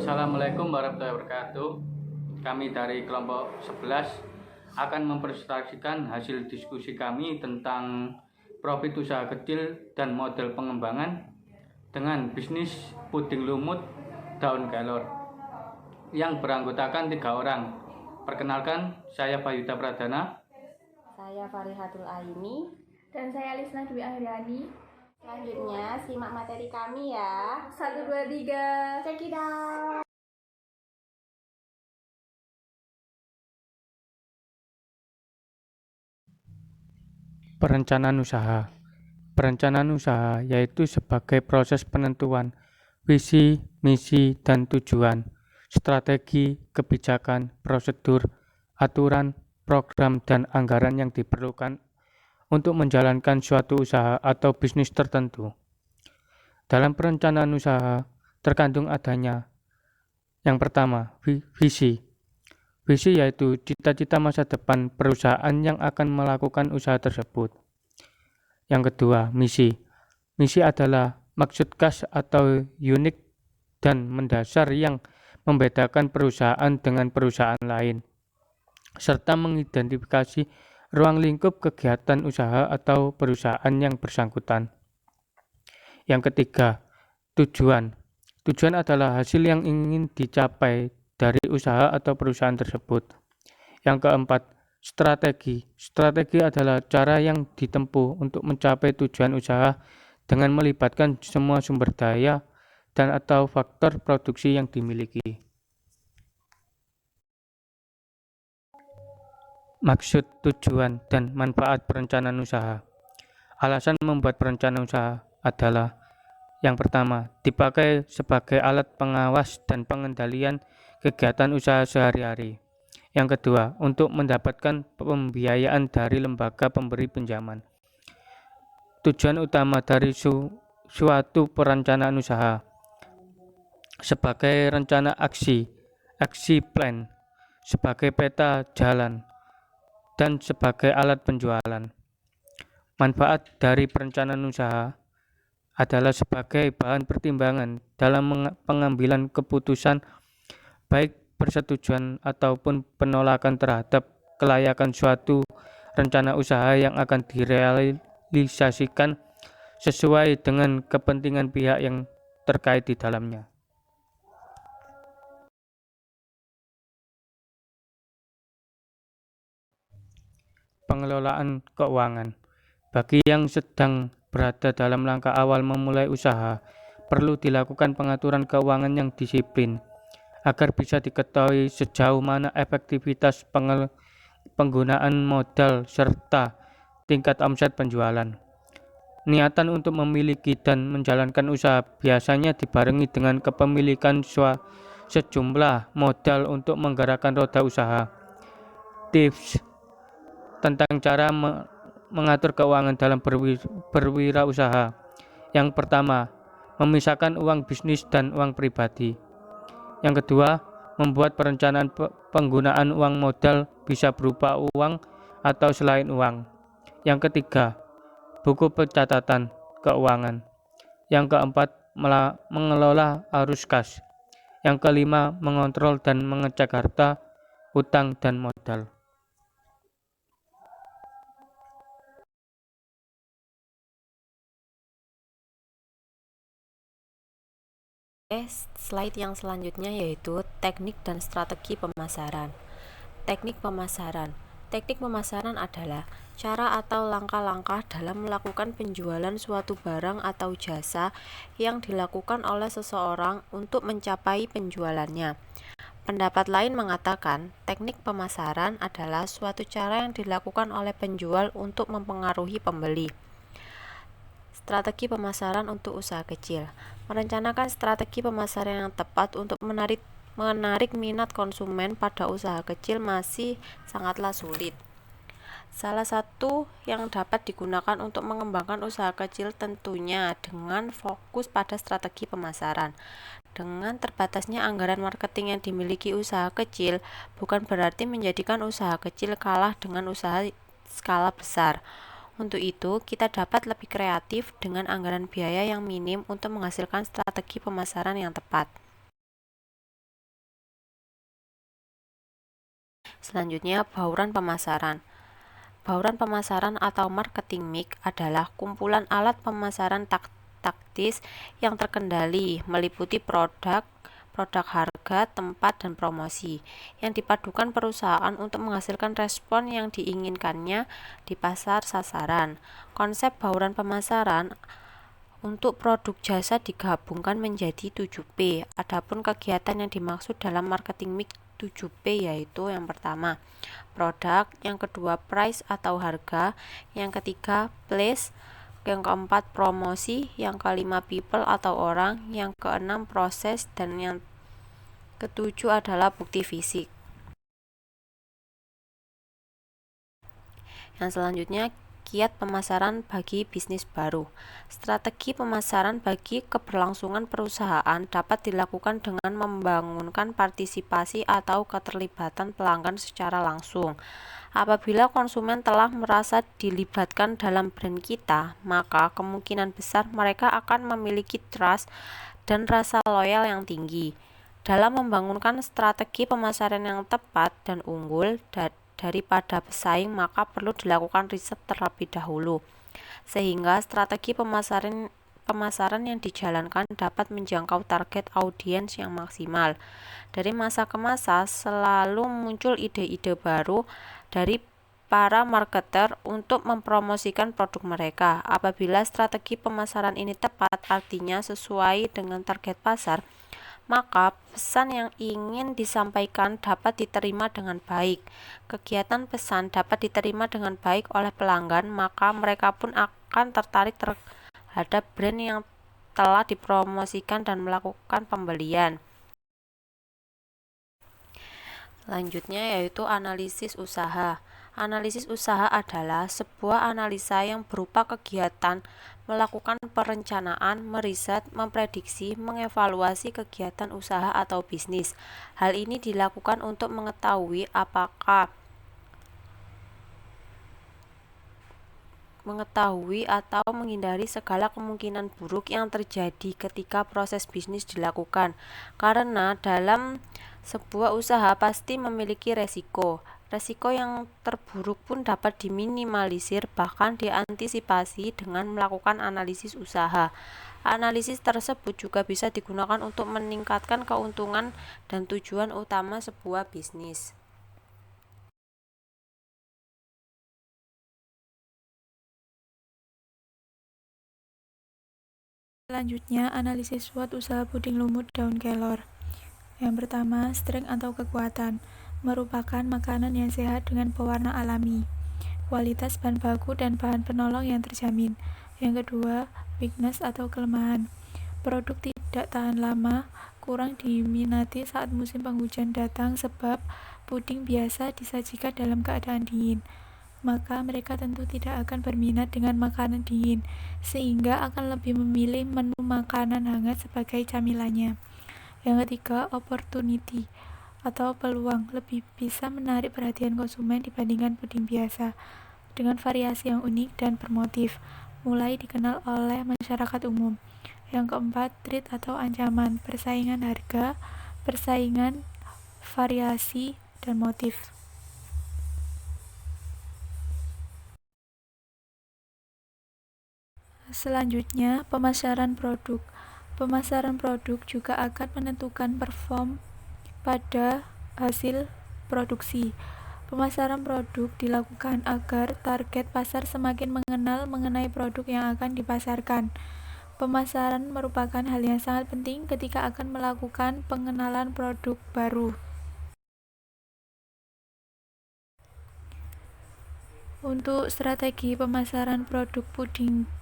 Assalamualaikum warahmatullahi wabarakatuh. Kami dari kelompok 11 akan mempresentasikan hasil diskusi kami tentang profit usaha kecil dan model pengembangan dengan bisnis puding lumut daun kelor yang beranggotakan 3 orang. Perkenalkan, saya Bayuda Pradana. Saya Farihatul Aini. Dan saya Lisna Dwi Ahyani. Selanjutnya simak materi kami ya. 1, 2, 3, check it out. Perencanaan usaha. Perencanaan usaha yaitu sebagai proses penentuan visi, misi, dan tujuan, strategi, kebijakan, prosedur, aturan, program, dan anggaran yang diperlukan untuk menjalankan suatu usaha atau bisnis tertentu. Dalam perencanaan usaha terkandung adanya yang pertama, visi. Visi yaitu cita-cita masa depan perusahaan yang akan melakukan usaha tersebut. Yang kedua, misi. Misi adalah maksud khas atau unik dan mendasar yang membedakan perusahaan dengan perusahaan lain, serta mengidentifikasi ruang lingkup kegiatan usaha atau perusahaan yang bersangkutan. Yang ketiga, tujuan. Tujuan adalah hasil yang ingin dicapai dari usaha atau perusahaan tersebut. Yang keempat, strategi. Strategi adalah cara yang ditempuh untuk mencapai tujuan usaha dengan melibatkan semua sumber daya dan atau faktor produksi yang dimiliki. Maksud, tujuan, dan manfaat perencanaan usaha. Alasan membuat perencanaan usaha adalah yang pertama, dipakai sebagai alat pengawas dan pengendalian kegiatan usaha sehari-hari. Yang kedua, untuk mendapatkan pembiayaan dari lembaga pemberi pinjaman. Tujuan utama dari suatu perencanaan usaha sebagai rencana aksi plan, sebagai peta jalan, dan sebagai alat penjualan. Manfaat dari perencanaan usaha adalah sebagai bahan pertimbangan dalam pengambilan keputusan baik persetujuan ataupun penolakan terhadap kelayakan suatu rencana usaha yang akan direalisasikan sesuai dengan kepentingan pihak yang terkait di dalamnya. Pengelolaan keuangan. Bagi yang sedang berada dalam langkah awal memulai usaha, perlu dilakukan pengaturan keuangan yang disiplin agar bisa diketahui sejauh mana efektivitas penggunaan modal serta tingkat omset penjualan. Niatan untuk memiliki dan menjalankan usaha biasanya dibarengi dengan kepemilikan sejumlah modal untuk menggerakkan roda usaha. Tips tentang cara mengatur keuangan dalam berwirausaha. Yang pertama, memisahkan uang bisnis dan uang pribadi. Yang kedua, membuat perencanaan penggunaan uang modal bisa berupa uang atau selain uang. Yang ketiga, buku pencatatan keuangan. Yang keempat, mengelola arus kas. Yang kelima, mengontrol dan mengecek harta, utang, dan modal. Slide yang selanjutnya yaitu teknik dan strategi pemasaran. Teknik pemasaran. Teknik pemasaran adalah cara atau langkah-langkah dalam melakukan penjualan suatu barang atau jasa yang dilakukan oleh seseorang untuk mencapai penjualannya. Pendapat lain mengatakan, teknik pemasaran adalah suatu cara yang dilakukan oleh penjual untuk mempengaruhi pembeli. Strategi pemasaran untuk usaha kecil. Merencanakan strategi pemasaran yang tepat untuk menarik minat konsumen pada usaha kecil masih sangatlah sulit. Salah satu yang dapat digunakan untuk mengembangkan usaha kecil tentunya dengan fokus pada strategi pemasaran. Dengan terbatasnya anggaran marketing yang dimiliki usaha kecil, bukan berarti menjadikan usaha kecil kalah dengan usaha skala besar. Untuk itu, kita dapat lebih kreatif dengan anggaran biaya yang minim untuk menghasilkan strategi pemasaran yang tepat. Selanjutnya, bauran pemasaran. Bauran pemasaran atau marketing mix adalah kumpulan alat pemasaran taktis yang terkendali, meliputi produk, harga, tempat, dan promosi, yang dipadukan perusahaan untuk menghasilkan respon yang diinginkannya di pasar sasaran. Konsep bauran pemasaran untuk produk jasa digabungkan menjadi 7P. Adapun kegiatan yang dimaksud dalam marketing mix 7P yaitu yang pertama, produk, yang kedua, price atau harga, yang ketiga, place, yang keempat, promosi, yang kelima, people atau orang, yang keenam, proses, dan yang ketujuh adalah bukti fisik. Yang selanjutnya, kiat pemasaran bagi bisnis baru. Strategi pemasaran bagi keberlangsungan perusahaan dapat dilakukan dengan membangunkan partisipasi atau keterlibatan pelanggan secara langsung. Apabila konsumen telah merasa dilibatkan dalam brand kita, maka kemungkinan besar mereka akan memiliki trust dan rasa loyal yang tinggi. Dalam membangunkan strategi pemasaran yang tepat dan unggul daripada pesaing, maka perlu dilakukan riset terlebih dahulu, sehingga strategi pemasaran yang dijalankan dapat menjangkau target audiens yang maksimal. Dari masa ke masa selalu muncul ide-ide baru dari para marketer untuk mempromosikan produk mereka. Apabila strategi pemasaran ini tepat, artinya sesuai dengan target pasar, maka pesan yang ingin disampaikan dapat diterima dengan baik. Kegiatan pesan dapat diterima dengan baik oleh pelanggan, maka mereka pun akan tertarik terhadap brand yang telah dipromosikan dan melakukan pembelian. Selanjutnya yaitu analisis usaha. Analisis usaha adalah sebuah analisa yang berupa kegiatan melakukan perencanaan, meriset, memprediksi, mengevaluasi kegiatan usaha atau bisnis. Hal ini dilakukan untuk mengetahui atau menghindari segala kemungkinan buruk yang terjadi ketika proses bisnis dilakukan. Karena dalam sebuah usaha pasti memiliki resiko. Resiko yang terburuk pun dapat diminimalisir, bahkan diantisipasi dengan melakukan analisis usaha. Analisis tersebut juga bisa digunakan untuk meningkatkan keuntungan dan tujuan utama sebuah bisnis. Selanjutnya, analisis SWOT usaha puding lumut daun kelor. Yang pertama, strength atau kekuatan, merupakan makanan yang sehat dengan pewarna alami, kualitas bahan baku dan bahan penolong yang terjamin. Yang kedua, weakness atau kelemahan, produk tidak tahan lama, kurang diminati saat musim penghujan datang sebab puding biasa disajikan dalam keadaan dingin, maka mereka tentu tidak akan berminat dengan makanan dingin, sehingga akan lebih memilih menu makanan hangat sebagai camilannya. Yang ketiga, opportunity atau peluang, lebih bisa menarik perhatian konsumen dibandingkan puding biasa, dengan variasi yang unik dan bermotif, mulai dikenal oleh masyarakat umum. Yang keempat, threat atau ancaman, persaingan harga, persaingan, variasi, dan motif. Selanjutnya, pemasaran produk. Pemasaran produk juga akan menentukan perform pada hasil produksi. Pemasaran produk dilakukan agar target pasar semakin mengenal mengenai produk yang akan dipasarkan. Pemasaran merupakan hal yang sangat penting ketika akan melakukan pengenalan produk baru. Untuk strategi pemasaran produk puding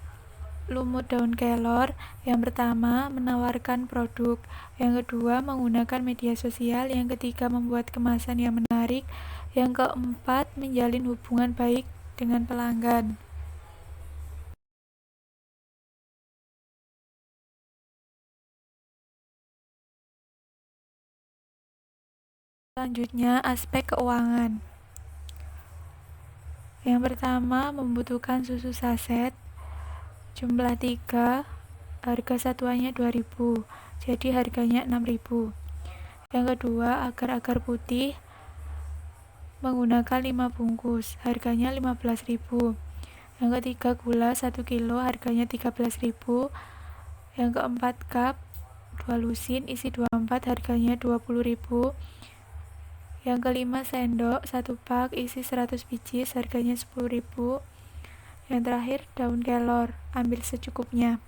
lumut daun kelor, yang pertama, menawarkan produk, yang kedua, menggunakan media sosial, yang ketiga, membuat kemasan yang menarik, yang keempat, menjalin hubungan baik dengan pelanggan. Selanjutnya, aspek keuangan. Yang pertama, membutuhkan susu saset jumlah 3, harga satuannya 2.000, jadi harganya 6.000. Yang kedua, agar-agar putih menggunakan 5 bungkus, harganya 15.000. Yang ketiga, gula 1 kilo, harganya 13.000. Yang keempat, cup 2 lusin isi 24, harganya 20.000. Yang kelima, sendok 1 pak isi 100 biji, harganya 10.000. Yang terakhir, daun kelor, ambil secukupnya.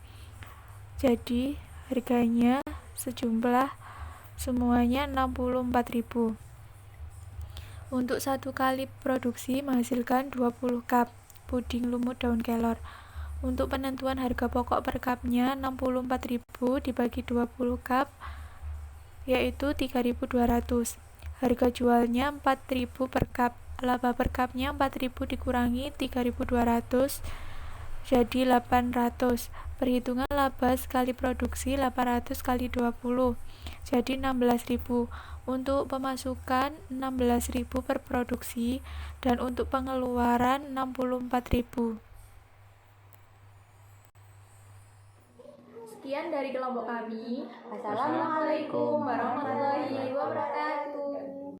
Jadi harganya sejumlah semuanya 64.000. Untuk 1 kali produksi menghasilkan 20 cup puding lumut daun kelor. Untuk penentuan harga pokok per cupnya 64.000 dibagi 20 cup yaitu 3.200. Harga jualnya 4.000 per cup. Laba per cupnya 4.000 dikurangi 3.200 jadi 800. Perhitungan laba sekali produksi 800 kali 20 jadi 16.000. Untuk pemasukan 16.000 per produksi dan untuk pengeluaran 64.000. Sekian dari kelompok kami. Wassalamualaikum warahmatullahi wabarakatuh.